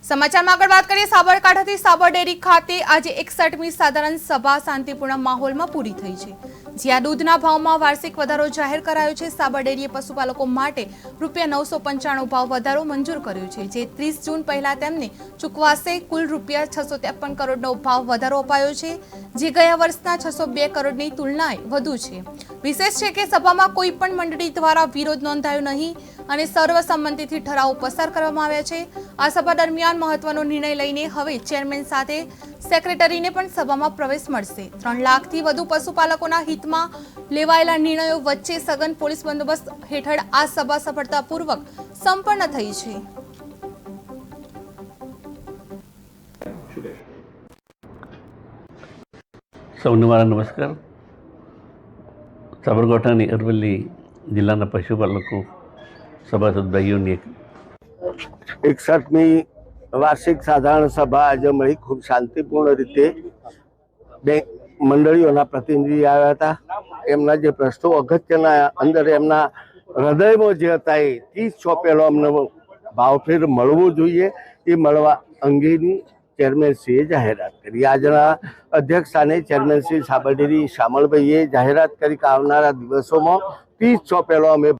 સમાચારમાં આગળ વાત કરીએ સાબરકાંઠાથી સાબર ડેરી ખાતે આજે 61મી સાધારણ સભા શાંતિપૂર્ણ માહોલમાં પૂરી થઈ છે, જ્યાં દૂધના ભાવમાં વાર્ષિક વધારો જાહેર કરાયો છે। સાબર ડેરીએ પશુપાલકો માટે ₹995 ભાવ વધારો મંજૂર કર્યો છે, જે 30 જૂન પહેલા તેમને ચૂકવાશે। કુલ ₹653 કરોડનો ભાવ વધારો અપાયો છે, જે ગયા વર્ષના 602 કરોડની તુલનાએ વધુ છે। વિશેષ છે કે સભામાં કોઈ પણ મંડળી દ્વારા વિરોધ નોંધાયો નહીં અને સર્વસંમતિથી ઠરાવો પસાર કરવામાં આવ્યા છે। આ સભા દરમિયાન મહત્વનો નિર્ણય લઈને હવે ચેરમેન સાથે સેક્રેટરીને પણ સભામાં પ્રવેશ મળશે। 3 લાખથી વધુ પશુપાલકોના હિતમાં લેવાયેલા નિર્ણયો વચ્ચે સઘન પોલીસ બંદોબસ્ત હેઠળ આ સભા સફળતાપૂર્વક સંપન્ન થઈ છે। સૌને મારા નમસ્કાર। સાબરકાંઠાની અરવલ્લી જિલ્લાના પશુપાલકો સભાસદ ભાઈઓની 61મી વાર્ષિક સાધારણ સભા આજે મળી। ખૂબ શાંતિપૂર્ણ રીતે બે મંડળીઓના પ્રતિનિધિ આવ્યા હતા। એમના જે પ્રશ્નો અગત્યના અંદર એમના હૃદયમાં જે હતા એ 30 ચોપેલો અમને ભાવફેર મળવો જોઈએ એ મળવા અંગેની ચેરમેનશ્રીએ જાહેરાત કરી। આજના અધ્યક્ષ સ્થાને ચેરમેનશ્રી સાબર ડેરી શામળભાઈએ જાહેરાત કરી કે આવનારા દિવસોમાં 30 ચોપેલો અમે